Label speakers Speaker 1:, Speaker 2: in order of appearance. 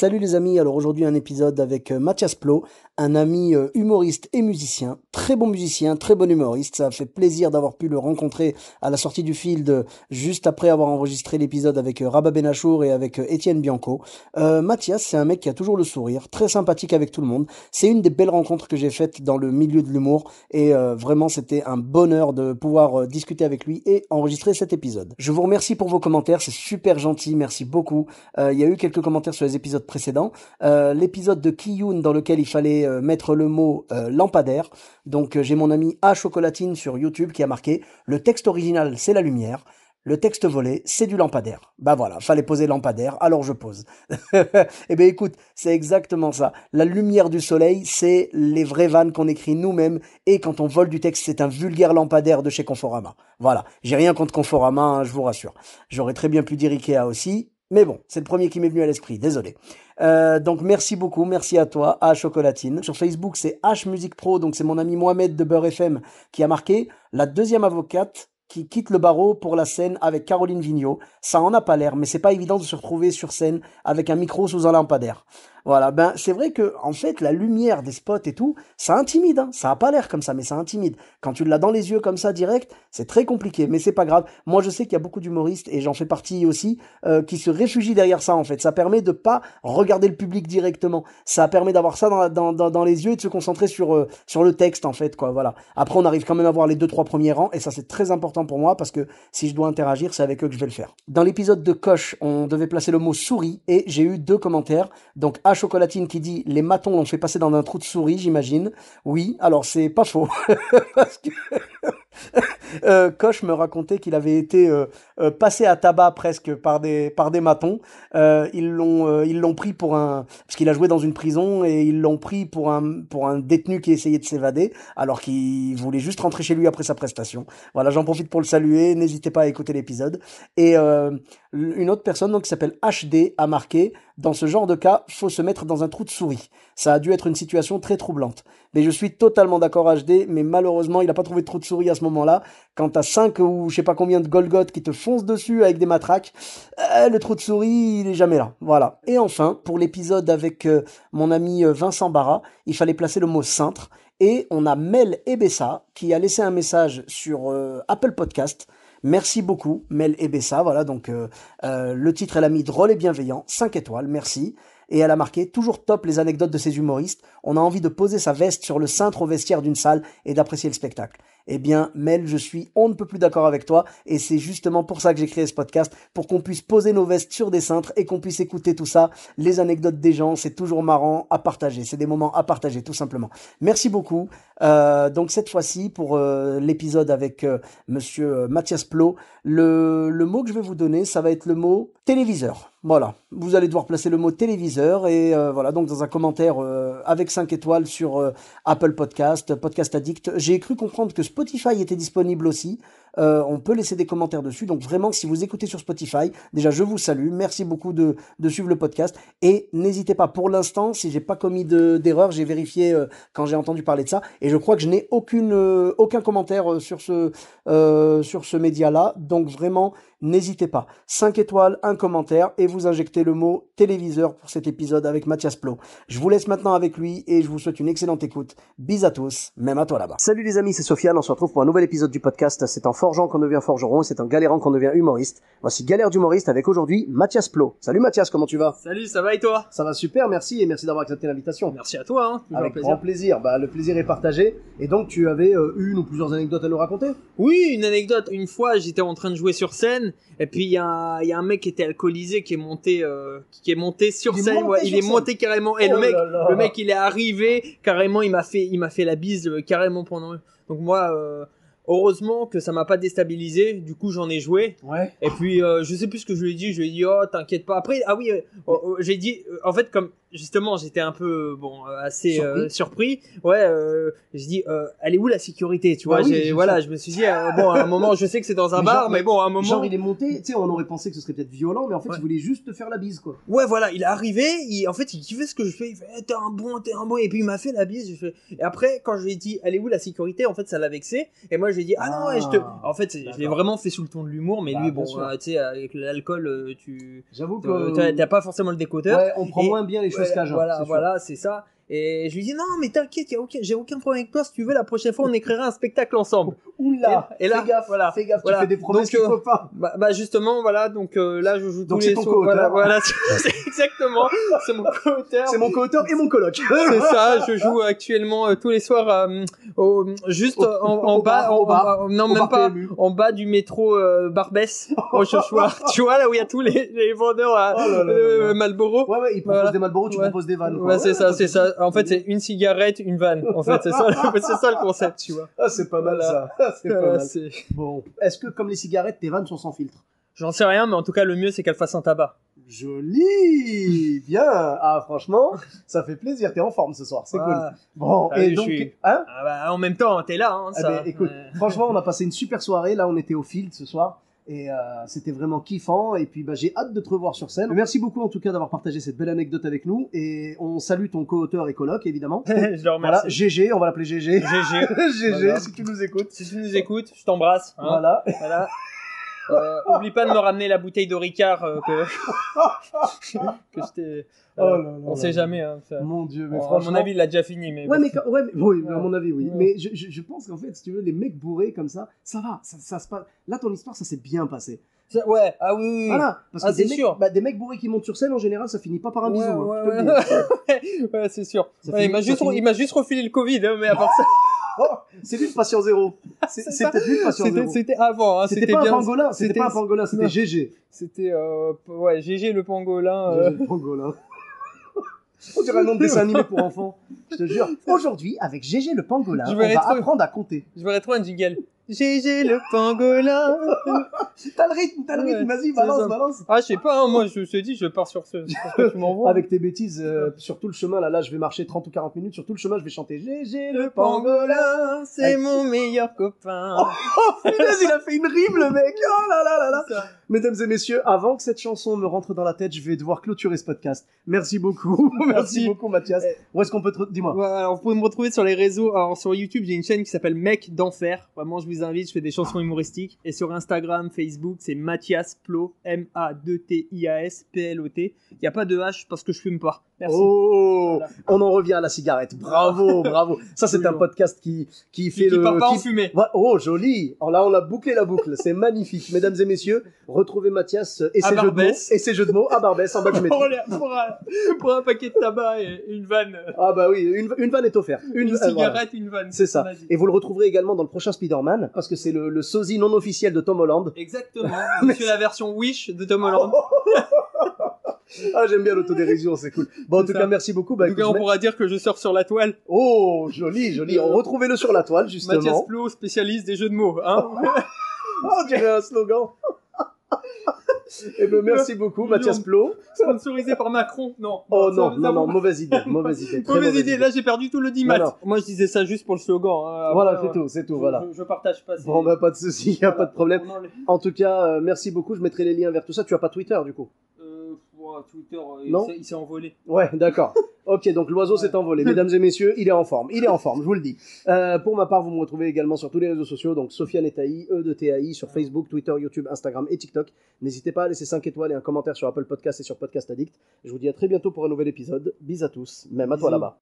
Speaker 1: Salut les amis, alors aujourd'hui un épisode avec Mathias Plot, un ami humoriste et musicien, très bon humoriste, ça a fait plaisir d'avoir pu le rencontrer à la sortie du Field juste après avoir enregistré l'épisode avec Rabat Benachour et avec Étienne Bianco. Mathias, c'est un mec qui a toujours le sourire, très sympathique avec tout le monde, c'est une des belles rencontres que j'ai faites dans le milieu de l'humour et vraiment c'était un bonheur de pouvoir discuter avec lui et enregistrer cet épisode. Je vous remercie pour vos commentaires, c'est super gentil, merci beaucoup. Il y a eu quelques commentaires sur les épisodes précédents. L'épisode de Kiyun dans lequel il fallait mettre le mot lampadaire. Donc j'ai mon ami A Chocolatine sur YouTube qui a marqué le texte original c'est la lumière. Le texte volé, c'est du lampadaire. Bah voilà, fallait poser lampadaire, alors je pose. Eh bien écoute, c'est exactement ça. La lumière du soleil, c'est les vraies vannes qu'on écrit nous-mêmes, et quand on vole du texte, c'est un vulgaire lampadaire de chez Conforama. Voilà, j'ai rien contre Conforama, hein, je vous rassure. J'aurais très bien pu dire Ikea aussi, mais bon, c'est le premier qui m'est venu à l'esprit, désolé. Donc merci beaucoup, merci à toi, à Chocolatine. Sur Facebook, c'est H Music Pro, donc c'est mon ami Mohamed de Beurre FM qui a marqué la deuxième avocate qui quitte le barreau pour la scène avec Caroline Vigneault. Ça en a pas l'air, mais c'est pas évident de se retrouver sur scène avec un micro sous un lampadaire. Voilà, ben c'est vrai que en fait la lumière des spots et tout, ça intimide, hein. Ça a pas l'air comme ça, mais ça intimide. Quand tu l'as dans les yeux comme ça direct, c'est très compliqué, mais c'est pas grave. Moi je sais qu'il y a beaucoup d'humoristes et j'en fais partie aussi qui se réfugient derrière ça en fait. Ça permet de pas regarder le public directement. Ça permet d'avoir ça dans les yeux et de se concentrer sur le texte en fait quoi. Voilà. Après on arrive quand même à voir les deux trois premiers rangs et ça c'est très important pour moi parce que si je dois interagir, c'est avec eux que je vais le faire. Dans l'épisode de Coche, on devait placer le mot souris et j'ai eu deux commentaires. Donc A Chocolatine qui dit les matons l'ont fait passer dans un trou de souris, j'imagine. Oui, alors c'est pas faux parce que Koch me racontait qu'il avait été passé à tabac presque par des matons. Ils l'ont pris pour un parce qu'il a joué dans une prison et ils l'ont pris pour un détenu qui essayait de s'évader alors qu'il voulait juste rentrer chez lui après sa prestation. Voilà, j'en profite pour le saluer. N'hésitez pas à écouter l'épisode. Et une autre personne donc qui s'appelle HD a marqué dans ce genre de cas, faut se mettre dans un trou de souris. Ça a dû être une situation très troublante. Mais je suis totalement d'accord HD, mais malheureusement, il n'a pas trouvé de trou de souris à ce moment-là. Quand t'as 5 ou je sais pas combien de Golgoth qui te foncent dessus avec des matraques, le trou de souris, il est jamais là. Voilà. Et enfin, pour l'épisode avec mon ami Vincent Barra, il fallait placer le mot cintre. Et on a Mel Ebessa qui a laissé un message sur Apple Podcast. Merci beaucoup, Mel Ebessa. Voilà, donc le titre, elle a mis drôle et bienveillant, 5 étoiles, merci. Et elle a marqué toujours top les anecdotes de ces humoristes. On a envie de poser sa veste sur le cintre au vestiaire d'une salle et d'apprécier le spectacle. Eh bien, Mel, je suis on ne peut plus d'accord avec toi et c'est justement pour ça que j'ai créé ce podcast, pour qu'on puisse poser nos vestes sur des cintres et qu'on puisse écouter tout ça, les anecdotes des gens, c'est toujours marrant à partager, c'est des moments à partager tout simplement. Merci beaucoup. Donc cette fois-ci, pour l'épisode avec monsieur Mathias Plot, le mot que je vais vous donner, ça va être le mot téléviseur. Voilà, vous allez devoir placer le mot téléviseur et voilà, donc dans un commentaire avec 5 étoiles sur Apple Podcast, Podcast Addict. J'ai cru comprendre que Spotify était disponible aussi. On peut laisser des commentaires dessus. Donc vraiment, si vous écoutez sur Spotify, déjà je vous salue. Merci beaucoup de suivre le podcast. Et n'hésitez pas, pour l'instant, si j'ai pas commis d'erreur, j'ai vérifié quand j'ai entendu parler de ça. Et je crois que je n'ai aucun commentaire sur ce média-là. Donc vraiment, n'hésitez pas. 5 étoiles, un commentaire et vous injectez le mot téléviseur pour cet épisode avec Mathias Plot. Je vous laisse maintenant avec lui et je vous souhaite une excellente écoute. Bis à tous, même à toi là-bas. Salut les amis, c'est Sofiane. On se retrouve pour un nouvel épisode du podcast. C'est en forgeant qu'on devient forgeron et c'est en galérant qu'on devient humoriste. Voici Galère d'humoriste avec aujourd'hui Mathias Plot. Salut Mathias, comment tu vas?
Speaker 2: Salut, ça va et toi?
Speaker 1: Ça va super, merci et merci d'avoir accepté l'invitation.
Speaker 2: Merci à toi, hein.
Speaker 1: Avec grand plaisir. Bah, le plaisir est partagé. Et donc tu avais une ou plusieurs anecdotes à nous raconter?
Speaker 2: Oui, une anecdote. Une fois, j'étais en train de jouer sur scène et puis il y a un mec qui était alcoolisé qui est monté sur scène. Ouais, il est monté carrément. Et le mec, il est arrivé carrément. Il m'a fait la bise carrément pendant. Donc moi. Heureusement que ça m'a pas déstabilisé, du coup j'en ai joué.
Speaker 1: Ouais.
Speaker 2: Et puis je sais plus ce que je lui ai dit oh t'inquiète pas. Après j'ai dit en fait comme justement j'étais un peu assez surpris. Ouais, j'ai dit elle est où la sécurité, tu vois, je me suis dit à un moment je sais que c'est dans un bar mais bon à un moment
Speaker 1: genre il est monté, tu sais, on aurait pensé que ce serait peut-être violent mais en fait il voulait juste te faire la bise quoi.
Speaker 2: Ouais, voilà, il est arrivé, en fait il kiffait ce que je fais, il fait t'es un bon et puis il m'a fait la bise, et après quand je lui ai dit elle est où la sécurité, en fait ça l'a vexé et moi je j'ai dit ah non ouais, en fait je l'ai vraiment fait sous le ton de l'humour, mais lui bon tu sais avec l'alcool
Speaker 1: j'avoue que
Speaker 2: t'as pas forcément le décoteur.
Speaker 1: Ouais, on prend moins bien les choses qu'à jeun.
Speaker 2: Voilà, c'est ça. Et je lui dis non mais t'inquiète, j'ai aucun problème avec toi, si tu veux la prochaine fois on écrira un spectacle ensemble.
Speaker 1: Oula,
Speaker 2: et là
Speaker 1: fais gaffe, tu fais des promesses qu'il faut pas.
Speaker 2: Bah justement voilà, donc là je joue
Speaker 1: donc
Speaker 2: tous les
Speaker 1: soirs.
Speaker 2: Voilà, c'est exactement, c'est mon co-auteur.
Speaker 1: C'est mon co-auteur et mon coloc.
Speaker 2: C'est ça, je joue actuellement tous les soirs juste en bas, non même pas, en bas du métro Barbès au Chauchoir. Tu vois là où il y a tous les vendeurs à Marlboro.
Speaker 1: Ouais, ils proposent des Marlboro, tu proposes des vannes.
Speaker 2: Ouais, c'est ça. En fait, c'est une cigarette, une vanne. En fait, c'est ça le concept, tu vois.
Speaker 1: Ah, c'est pas mal ça. C'est pas mal. Bon, est-ce que comme les cigarettes, tes vannes sont sans filtre?
Speaker 2: J'en sais rien, mais en tout cas, le mieux, c'est qu'elles fassent un tabac.
Speaker 1: Joli, bien. Ah, franchement, ça fait plaisir. T'es en forme ce soir, c'est cool. Bon, et donc,
Speaker 2: en même temps, t'es là.
Speaker 1: Écoute, franchement, on a passé une super soirée. Là, on était au Field ce soir. Et c'était vraiment kiffant. Et puis, j'ai hâte de te revoir sur scène. Merci beaucoup, en tout cas, d'avoir partagé cette belle anecdote avec nous. Et on salue ton co-auteur et coloc, évidemment.
Speaker 2: Je le remercie.
Speaker 1: Voilà, GG, on va l'appeler GG. GG,
Speaker 2: voilà.
Speaker 1: si tu nous écoutes.
Speaker 2: Si tu nous écoutes, je t'embrasse. Hein.
Speaker 1: Voilà.
Speaker 2: Oublie pas de me ramener la bouteille de Ricard que je t'ai... on sait jamais. Hein,
Speaker 1: mon Dieu, mais
Speaker 2: franchement... À mon avis, il l'a déjà fini. Mais
Speaker 1: oui, à mon avis, oui. Mais je pense qu'en fait, si tu veux, les mecs bourrés comme ça va. Ça se passe... Là, ton histoire, ça s'est bien passé.
Speaker 2: Ouais, ah oui.
Speaker 1: Voilà, parce que des mecs bourrés qui montent sur scène, en général, ça finit pas par un bisou.
Speaker 2: Ouais, c'est sûr. Il m'a juste refilé le Covid, hein, mais à part ça...
Speaker 1: c'est lui le patient zéro. C'est peut-être lui le patient zéro.
Speaker 2: C'était avant. Hein,
Speaker 1: c'était pas un pangolin. C'était pas un pangolin, c'était GG.
Speaker 2: C'était GG le pangolin.
Speaker 1: GG le pangolin. On dirait un nom de dessin animé pour enfants. Je te jure. Aujourd'hui, avec GG le pangolin, on va apprendre à compter.
Speaker 2: Je verrais trop un jingle. GG le pangolin.
Speaker 1: T'as le rythme, vas-y, balance.
Speaker 2: Ah, je sais pas, hein, moi je te dis, je pars sur ce que tu m'envoies.
Speaker 1: Avec tes bêtises, sur tout le chemin, là, je vais marcher 30 ou 40 minutes, sur tout le chemin, je vais chanter GG le pangolin,
Speaker 2: c'est mon meilleur copain.
Speaker 1: Il a fait une rime, le mec. Oh là là. Mesdames et messieurs, avant que cette chanson me rentre dans la tête, je vais devoir clôturer ce podcast. Merci beaucoup. Merci beaucoup, Mathias. Où est-ce qu'on peut te... Dis-moi.
Speaker 2: Ouais, alors, vous pouvez me retrouver sur les réseaux. Alors, sur YouTube, j'ai une chaîne qui s'appelle Mec d'Enfer. Vraiment, je vous invite, je fais des chansons humoristiques. Et sur Instagram, Facebook, c'est Mathias Plot, M-A-2-T-I-A-S P-L-O-T. Il n'y a pas de H parce que je fume pas. Merci.
Speaker 1: Oh, voilà. On en revient à la cigarette. Bravo. Ça, c'est un podcast qui
Speaker 2: part pas en fumée.
Speaker 1: Oh, joli. Alors là, on a bouclé la boucle. C'est magnifique. Mesdames et messieurs, retrouvez Mathias et ses jeux de mots à Barbès, en bas du métro.
Speaker 2: Pour un paquet de tabac et une vanne.
Speaker 1: Ah bah oui, une vanne est offerte.
Speaker 2: Une cigarette, une vanne.
Speaker 1: C'est ça. Et vous le retrouverez également dans le prochain Spider-Man, parce que c'est le sosie non officiel de Tom Holland.
Speaker 2: Exactement. Je suis la version Wish de Tom Holland.
Speaker 1: Ah, j'aime bien l'autodérision, c'est cool. Bon, en tout cas, merci beaucoup.
Speaker 2: En tout cas, on pourra dire que je sors sur la toile.
Speaker 1: Oh, joli. Retrouvez-le sur la toile, justement.
Speaker 2: Mathias Plot, spécialiste des jeux de mots, hein.
Speaker 1: On dirait un slogan. Eh ben, merci beaucoup, Mathias Plot.
Speaker 2: Sponsorisé par Macron. Non.
Speaker 1: Oh non, mauvaise idée. Mauvaise idée.
Speaker 2: Là, j'ai perdu tout le 10 mat. Moi, je disais ça juste pour le slogan. Hein.
Speaker 1: Voilà, c'est tout, voilà.
Speaker 2: Je partage pas.
Speaker 1: Bon, bah, pas de souci, y a pas de problème. En tout cas, merci beaucoup. Je mettrai les liens vers tout ça. Tu as pas Twitter, du coup?
Speaker 2: Twitter, il s'est envolé.
Speaker 1: Ouais, d'accord. Ok, donc l'oiseau s'est envolé. Mesdames et messieurs, il est en forme, je vous le dis. Pour ma part, vous me retrouvez également sur tous les réseaux sociaux, donc Sofiane et Taï, E de TAI, sur Facebook, Twitter, YouTube, Instagram et TikTok. N'hésitez pas à laisser 5 étoiles et un commentaire sur Apple Podcast et sur Podcast Addict. Je vous dis à très bientôt pour un nouvel épisode. Bis à tous, même à toi là-bas.